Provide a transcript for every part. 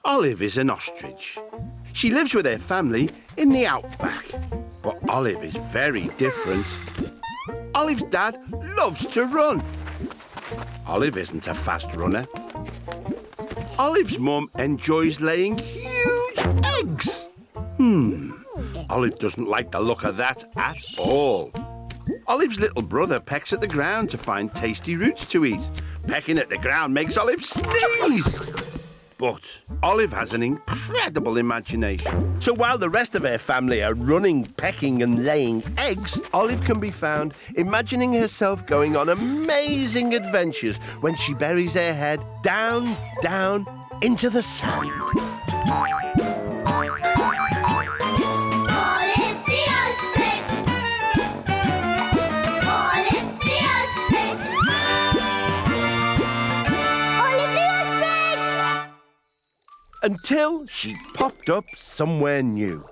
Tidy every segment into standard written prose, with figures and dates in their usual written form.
Olive is an ostrich. She lives with her family in the outback. But Olive is very different. Olive's dad loves to run. Olive isn't a fast runner. Olive's mum enjoys laying huge eggs. Olive doesn't like the look of that at all. Olive's little brother pecks at the ground to find tasty roots to eat. Pecking at the ground makes Olive sneeze. But Olive has an incredible imagination. So while the rest of her family are running, pecking and laying eggs, Olive can be found imagining herself going on amazing adventures when she buries her head down, down into the sand. Until she popped up somewhere new.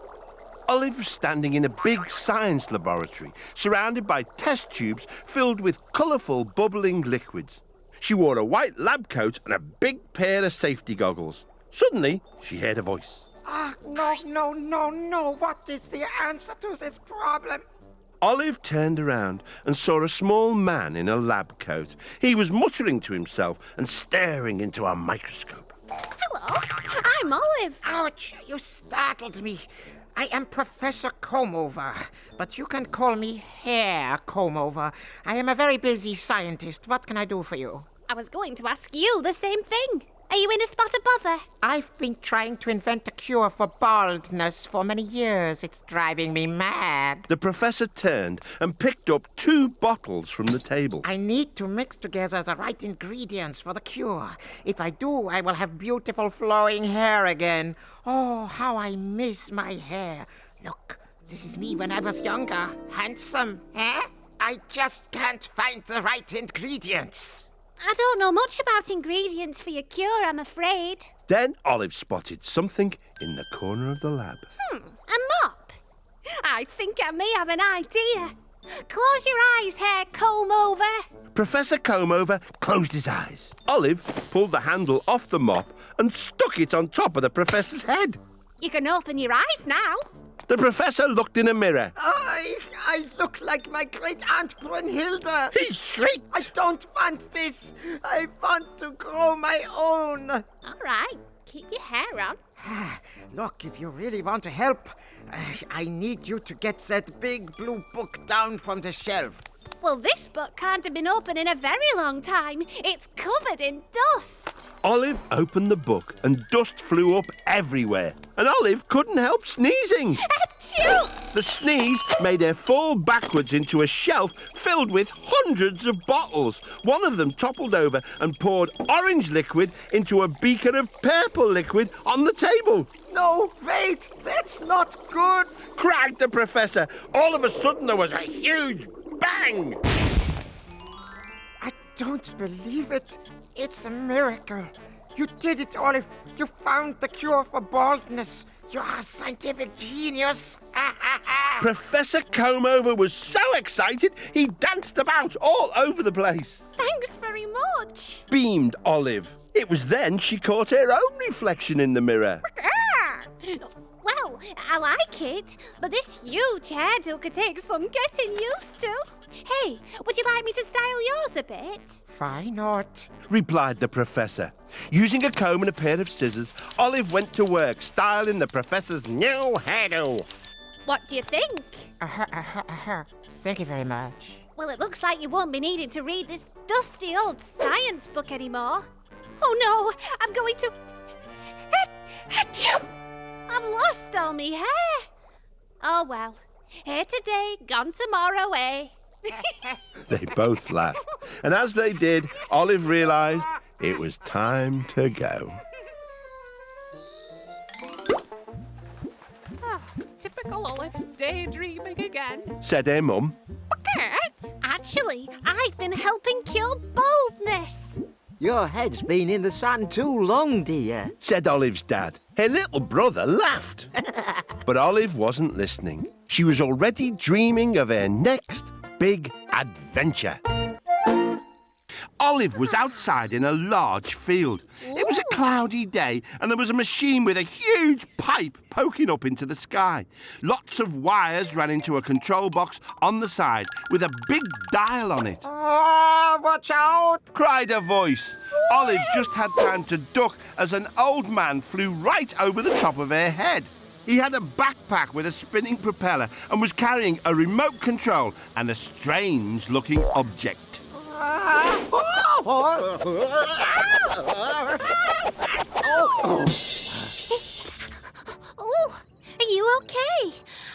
Olive was standing in a big science laboratory, surrounded by test tubes filled with colourful, bubbling liquids. She wore a white lab coat and a big pair of safety goggles. Suddenly, she heard a voice. No. What is the answer to this problem? Olive turned around and saw a small man in a lab coat. He was muttering to himself and staring into a microscope. Hello, I'm Olive. Ouch, you startled me. I am Professor Comeover, but you can call me Hair Comeover. I am a very busy scientist. What can I do for you? I was going to ask you the same thing. Are you in a spot of bother? I've been trying to invent a cure for baldness for many years. It's driving me mad. The professor turned and picked up 2 bottles from the table. I need to mix together the right ingredients for the cure. If I do, I will have beautiful flowing hair again. Oh, how I miss my hair. Look, this is me when I was younger. Handsome, eh? I just can't find the right ingredients. I don't know much about ingredients for your cure, I'm afraid. Then Olive spotted something in the corner of the lab. A mop. I think I may have an idea. Close your eyes, Hair Comeover. Professor Comeover closed his eyes. Olive pulled the handle off the mop and stuck it on top of the professor's head. You can open your eyes now. The professor looked in a mirror. I look like my great-aunt Brunhilde. He shrieked. I don't want this. I want to grow my own. All right, keep your hair on. Look, if you really want to help, I need you to get that big blue book down from the shelf. Well, this book can't have been open in a very long time. It's covered in dust. Olive opened the book and dust flew up everywhere. And Olive couldn't help sneezing. Achoo! The sneeze made her fall backwards into a shelf filled with hundreds of bottles. One of them toppled over and poured orange liquid into a beaker of purple liquid on the table. No, wait, that's not good. Cried the professor. All of a sudden there was a huge bang. I don't believe it. It's a miracle. You did it, Olive. You found the cure for baldness. You're a scientific genius. Professor Comeover was so excited he danced about all over the place. Thanks very much. Beamed Olive. It was then she caught her own reflection in the mirror. Well, I like it, but this huge hairdo could take some getting used to. Hey, would you like me to style yours a bit? Why not? Replied the professor. Using a comb and a pair of scissors, Olive went to work styling the professor's new hairdo. What do you think? Thank you very much. Well, it looks like you won't be needing to read this dusty old science book anymore. Oh no, I'm going to... Achoo! I've lost all me hair. Oh well, here today, gone tomorrow, eh? They both laughed. And as they did, Olive realised it was time to go. Oh, typical Olive, daydreaming again. Said her mum. Actually, I've been helping cure baldness. Your head's been in the sun too long, dear. Said Olive's dad. Her little brother laughed. But Olive wasn't listening. She was already dreaming of her next big adventure. Olive was outside in a large field. It was a cloudy day and there was a machine with a huge pipe poking up into the sky. Lots of wires ran into a control box on the side with a big dial on it. Oh, watch out! Cried a voice. Olive just had time to duck as an old man flew right over the top of her head. He had a backpack with a spinning propeller and was carrying a remote control and a strange-looking object. Oh, are you okay?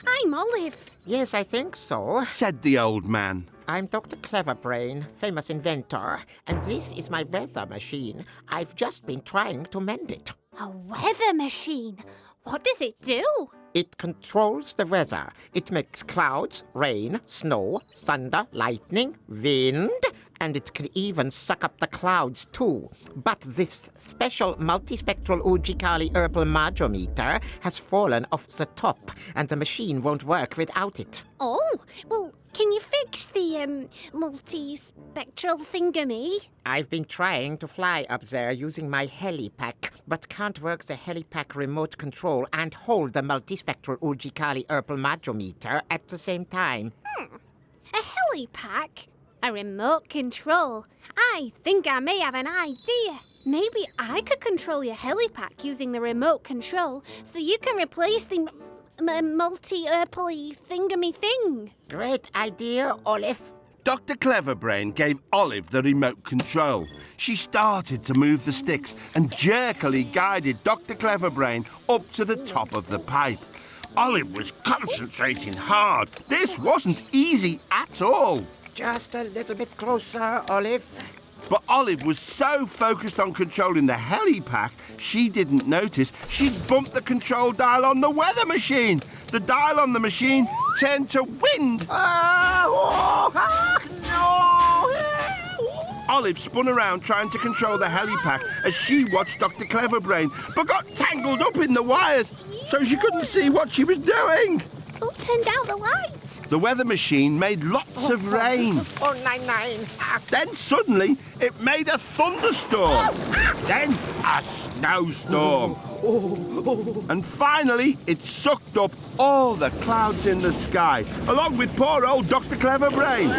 I'm Olive. Yes, I think so. Said the old man. I'm Dr. Cleverbrain, famous inventor, and this is my weather machine. I've just been trying to mend it. A weather machine? What does it do? It controls the weather. It makes clouds, rain, snow, thunder, lightning, wind, and it can even suck up the clouds too. But this special multispectral Ujikali herbal madrometer has fallen off the top, and the machine won't work without it. Oh, well, can you fix the, multi-spectral thingamy? I've been trying to fly up there using my helipack, but can't work the helipack remote control and hold the multispectral Ujikali herbal madrometer at the same time. A helipack? A remote control? I think I may have an idea. Maybe I could control your helipack using the remote control so you can replace the multi-herply thingamy thing. Great idea, Olive. Dr. Cleverbrain gave Olive the remote control. She started to move the sticks and jerkily guided Dr. Cleverbrain up to the top of the pipe. Olive was concentrating hard. This wasn't easy at all. Just a little bit closer, Olive. But Olive was so focused on controlling the helipack, she didn't notice she'd bumped the control dial on the weather machine. The dial on the machine turned to wind. Olive spun around trying to control the helipack as she watched Dr. Cleverbrain, but got tangled up in the wires, so she couldn't see what she was doing. Who turned out the lights? The weather machine made lots of rain. Oh, 99. Then suddenly, it made a thunderstorm. Then a snowstorm. And finally, it sucked up all the clouds in the sky, along with poor old Dr. Cleverbrain.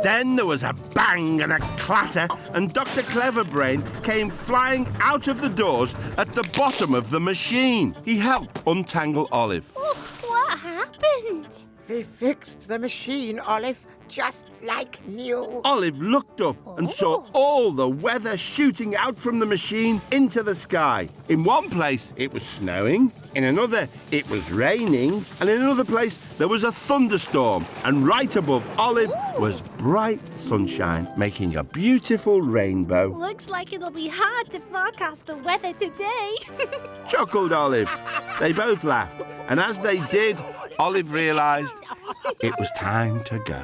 Then there was a bang and a clatter, and Dr. Cleverbrain came flying out of the doors at the bottom of the machine. He helped untangle Olive. Oh, what happened? We fixed the machine, Olive, just like new. Olive looked up and saw all the weather shooting out from the machine into the sky. In one place, it was snowing. In another, it was raining. And in another place, there was a thunderstorm. And right above Olive was bright sunshine, making a beautiful rainbow. Looks like it'll be hard to forecast the weather today. Chuckled Olive. They both laughed. And as they did, Olive realised it was time to go.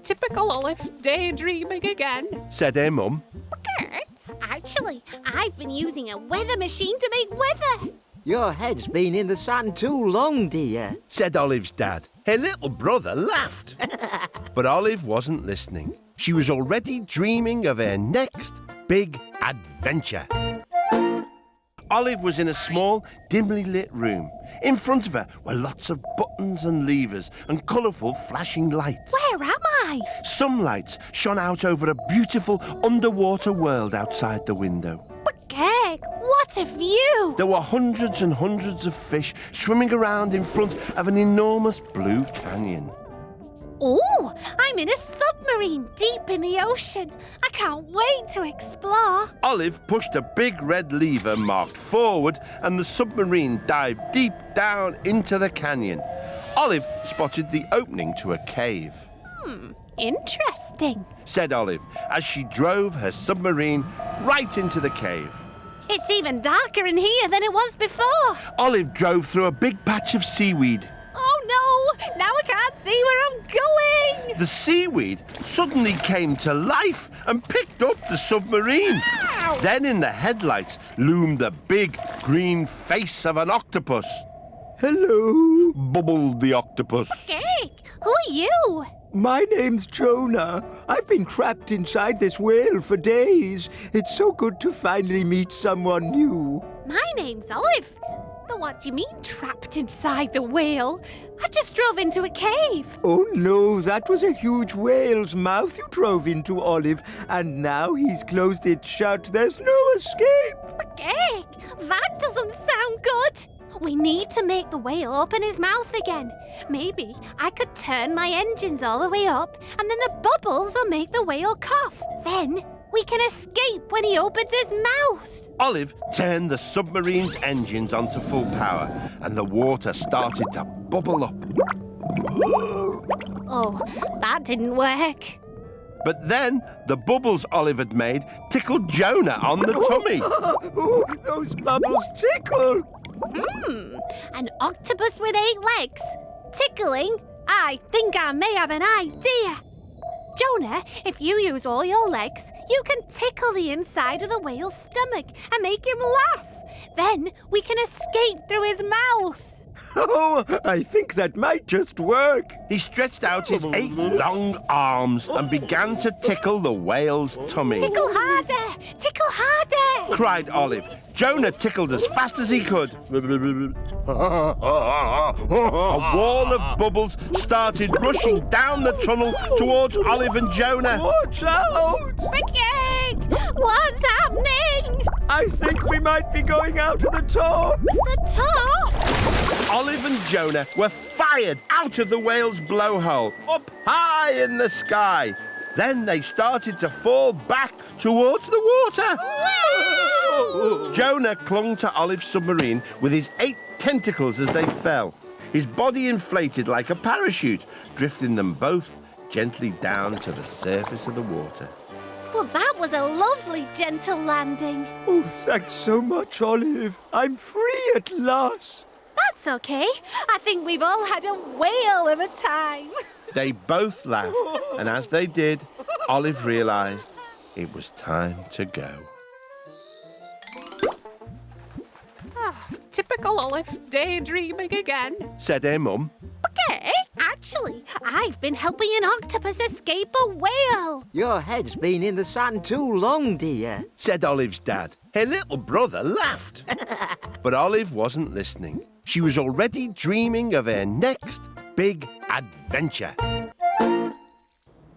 Typical Olive, daydreaming again. Said her mum. Actually, I've been using a weather machine to make weather. Your head's been in the sun too long, dear. Said Olive's dad. Her little brother laughed. But Olive wasn't listening. She was already dreaming of her next big adventure. Olive was in a small, dimly lit room. In front of her were lots of buttons and levers and colourful flashing lights. Where am I? Some lights shone out over a beautiful underwater world outside the window. Gag, what a view! There were hundreds and hundreds of fish swimming around in front of an enormous blue canyon. Oh, I'm in a submarine deep in the ocean. I can't wait to explore. Olive pushed a big red lever marked forward and the submarine dived deep down into the canyon. Olive spotted the opening to a cave. Interesting. Said Olive as she drove her submarine right into the cave. It's even darker in here than it was before. Olive drove through a big patch of seaweed. Oh no, now I can't see where I'm going. The seaweed suddenly came to life and picked up the submarine. Ow. Then in the headlights loomed the big green face of an octopus. Hello, bubbled the octopus. Gag, Who are you? My name's Jonah. I've been trapped inside this whale for days. It's so good to finally meet someone new. My name's Olive. But what do you mean, trapped inside the whale? I just drove into a cave. Oh no, that was a huge whale's mouth you drove into, Olive. And now he's closed it shut. There's no escape. Egg, that doesn't sound good. We need to make the whale open his mouth again. Maybe I could turn my engines all the way up, and then the bubbles will make the whale cough. Then we can escape when he opens his mouth. Olive turned the submarine's engines onto full power, and the water started to bubble up. Oh, that didn't work. But then the bubbles Olive had made tickled Jonah on the tummy. Oh, those bubbles tickle. An octopus with 8 legs. Tickling? I think I may have an idea. Jonah, if you use all your legs, you can tickle the inside of the whale's stomach and make him laugh. Then we can escape through his mouth. Oh, I think that might just work. He stretched out his 8 long arms and began to tickle the whale's tummy. Tickle harder! Tickle harder! Cried Olive. Jonah tickled as fast as he could. A wall of bubbles started rushing down the tunnel towards Olive and Jonah. Watch out! Ricky! What's happening? I think we might be going out of the top. The top? Olive and Jonah were fired out of the whale's blowhole, up high in the sky. Then they started to fall back towards the water. Jonah clung to Olive's submarine with his 8 tentacles as they fell. His body inflated like a parachute, drifting them both gently down to the surface of the water. Well, that was a lovely, gentle landing. Oh, thanks so much, Olive. I'm free at last. That's okay. I think we've all had a whale of a time. They both laughed, and as they did, Olive realised it was time to go. Typical Olive, daydreaming again. Said her mum. Okay, actually, I've been helping an octopus escape a whale. Your head's been in the sun too long, dear. Said Olive's dad. Her little brother laughed. But Olive wasn't listening. She was already dreaming of her next big adventure.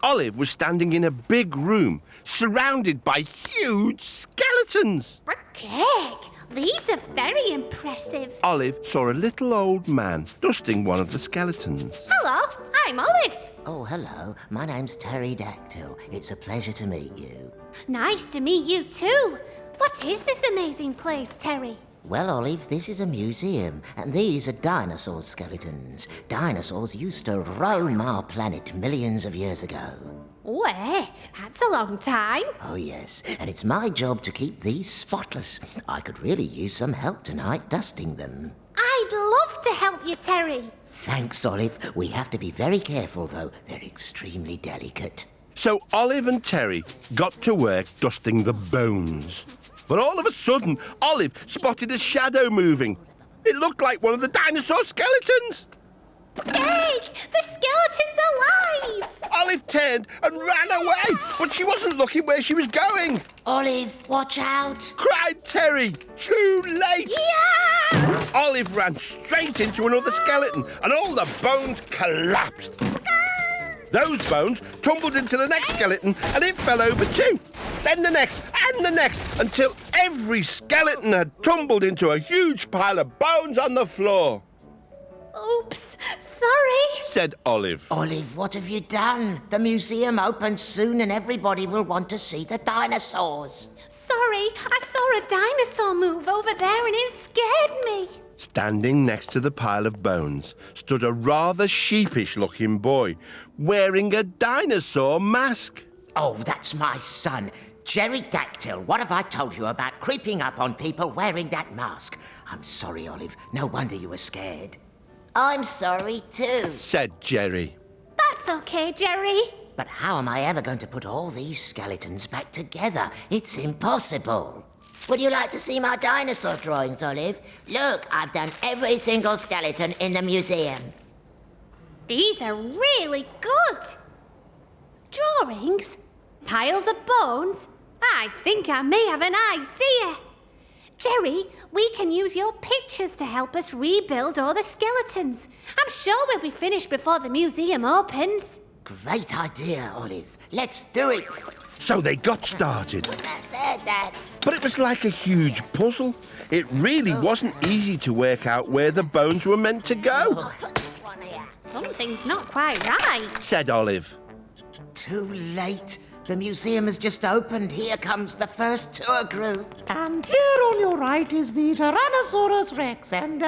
Olive was standing in a big room, surrounded by huge skeletons. Okay, these are very impressive. Olive saw a little old man dusting one of the skeletons. Hello, I'm Olive. Oh, hello. My name's Pterodactyl. It's a pleasure to meet you. Nice to meet you too. What is this amazing place, Terry? Well, Olive, this is a museum, and these are dinosaur skeletons. Dinosaurs used to roam our planet millions of years ago. Where? That's a long time. Oh, yes, and it's my job to keep these spotless. I could really use some help tonight dusting them. I'd love to help you, Terry. Thanks, Olive. We have to be very careful, though. They're extremely delicate. So Olive and Terry got to work dusting the bones. But all of a sudden, Olive spotted a shadow moving. It looked like one of the dinosaur skeletons. Hey, the skeleton's alive! Olive turned and ran away, but she wasn't looking where she was going. Olive, watch out! Cried Terry. Too late. Yeah! Olive ran straight into another skeleton, and all the bones collapsed. Those bones tumbled into the next skeleton, and it fell over too. Then the next, and the next, until every skeleton had tumbled into a huge pile of bones on the floor. Oops, sorry. Said Olive. Olive, what have you done? The museum opens soon and everybody will want to see the dinosaurs. Sorry, I saw a dinosaur move over there and it scared me. Standing next to the pile of bones stood a rather sheepish-looking boy wearing a dinosaur mask. Oh, that's my son, Pterodactyl. What have I told you about creeping up on people wearing that mask? I'm sorry, Olive. No wonder you were scared. I'm sorry, too. Said Jerry. That's okay, Jerry. But how am I ever going to put all these skeletons back together? It's impossible. Would you like to see my dinosaur drawings, Olive? Look, I've done every single skeleton in the museum. These are really good. Drawings? Piles of bones? I think I may have an idea. Jerry, we can use your pictures to help us rebuild all the skeletons. I'm sure we'll be finished before the museum opens. Great idea, Olive. Let's do it. So they got started. There, Dad. But it was like a huge puzzle. It really wasn't easy to work out where the bones were meant to go, This one here. Something's not quite right. said Olive. Too late. The museum has just opened. Here comes the first tour group. And here on your right is the Tyrannosaurus Rex, and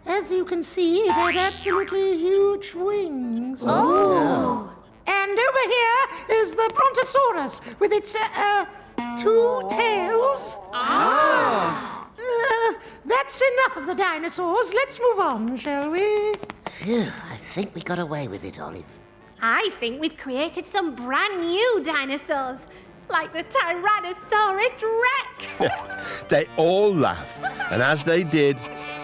as you can see, it had absolutely huge wings. Oh! And over here is the Brontosaurus with its two tails. Ah! That's enough of the dinosaurs. Let's move on, shall we? Phew, I think we got away with it, Olive. I think we've created some brand new dinosaurs, like the Tyrannosaurus Rex. They all laughed, and as they did,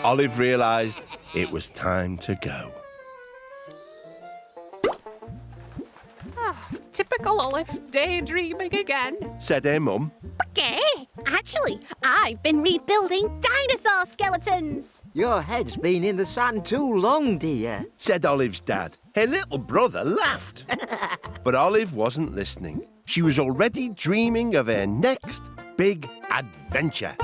Olive realised it was time to go. Typical Olive, daydreaming again. Said her mum. Okay, actually, I've been rebuilding dinosaur skeletons. Your head's been in the sun too long, dear. Said Olive's dad. Her little brother laughed. But Olive wasn't listening. She was already dreaming of her next big adventure.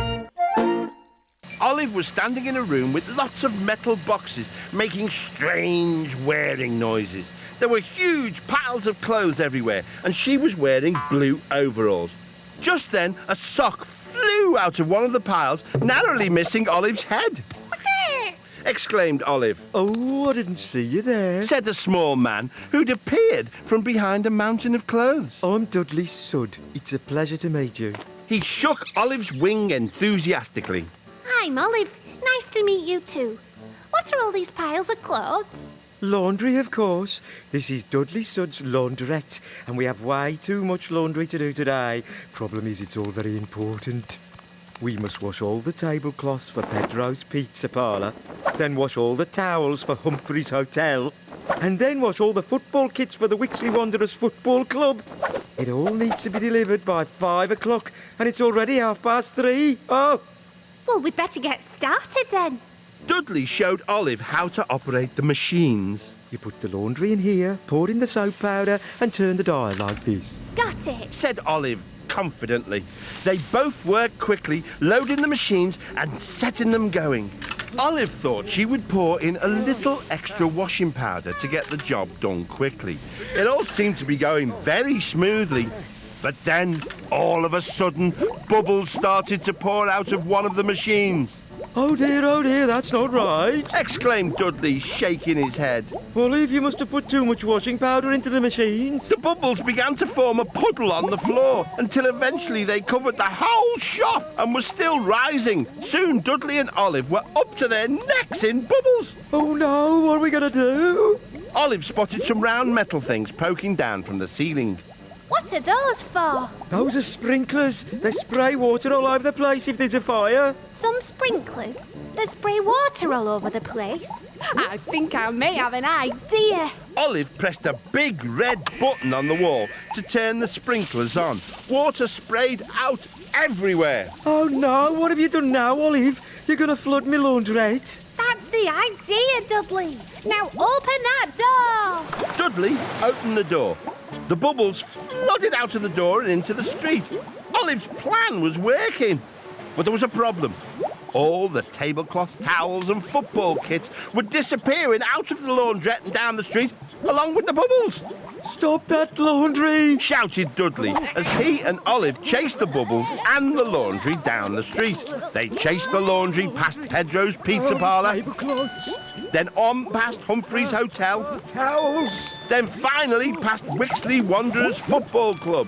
Olive was standing in a room with lots of metal boxes making strange whirring noises. There were huge piles of clothes everywhere, and she was wearing blue overalls. Just then, a sock flew out of one of the piles, narrowly missing Olive's head. Exclaimed Olive. Oh, I didn't see you there. Said a small man who'd appeared from behind a mountain of clothes. I'm Dudley Sud. It's a pleasure to meet you. He shook Olive's wing enthusiastically. I'm Olive. Nice to meet you too. What are all these piles of clothes? Laundry, of course. This is Dudley Sud's laundrette, and we have way too much laundry to do today. Problem is, it's all very important. We must wash all the tablecloths for Pedro's Pizza Parlour, then wash all the towels for Humphrey's Hotel, and then wash all the football kits for the Wixley Wanderers Football Club. It all needs to be delivered by 5 o'clock, and it's already 3:30. Oh! Well, we'd better get started then. Dudley showed Olive how to operate the machines. You put the laundry in here, pour in the soap powder, and turn the dial like this. Got it. Said Olive confidently. They both worked quickly, loading the machines and setting them going. Olive thought she would pour in a little extra washing powder to get the job done quickly. It all seemed to be going very smoothly. But then, all of a sudden, bubbles started to pour out of one of the machines. Oh dear, that's not right. Exclaimed Dudley, shaking his head. Olive, you must have put too much washing powder into the machines. The bubbles began to form a puddle on the floor until eventually they covered the whole shop and were still rising. Soon Dudley and Olive were up to their necks in bubbles. Oh no, what are we going to do? Olive spotted some round metal things poking down from the ceiling. What are those for? Those are sprinklers. They spray water all over the place if there's a fire. Some sprinklers that spray water all over the place? I think I may have an idea. Olive pressed a big red button on the wall to turn the sprinklers on. Water sprayed out everywhere. Oh no, what have you done now, Olive? You're going to flood me laundrette. That's the idea, Dudley. Now open that door. Dudley opened the door. The bubbles flooded out of the door and into the street. Olive's plan was working. But there was a problem. All the tablecloth, towels and football kits were disappearing out of the laundrette and down the street, along with the bubbles. Stop that laundry! Shouted Dudley as he and Olive chased the bubbles and the laundry down the street. They chased the laundry past Pedro's Pizza Parlour, Tablecloths, then on past Humphrey's Hotel, towels. then finally past Wixley Wanderers Football Club.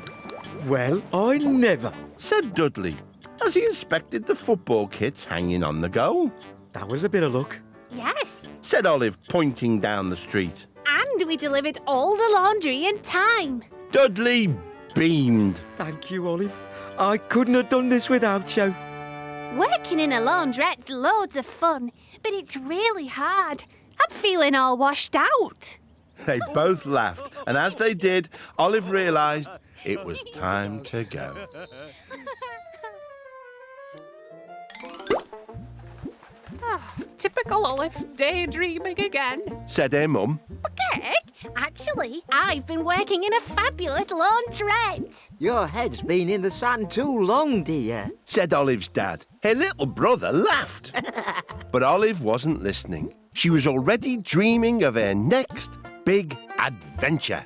Well, I never. Said Dudley as he inspected the football kits hanging on the goal. That was a bit of luck. Yes. Said Olive, pointing down the street. And we delivered all the laundry in time. Dudley beamed. Thank you, Olive. I couldn't have done this without you. Working in a laundrette's loads of fun, but it's really hard. I'm feeling all washed out. They both laughed, and as they did, Olive realised it was time to go. Typical Olive, daydreaming again. Said her mum. Okay, actually, I've been working in a fabulous laundrette. Your head's been in the sun too long, dear. Said Olive's dad. Her little brother laughed. But Olive wasn't listening. She was already dreaming of her next big adventure.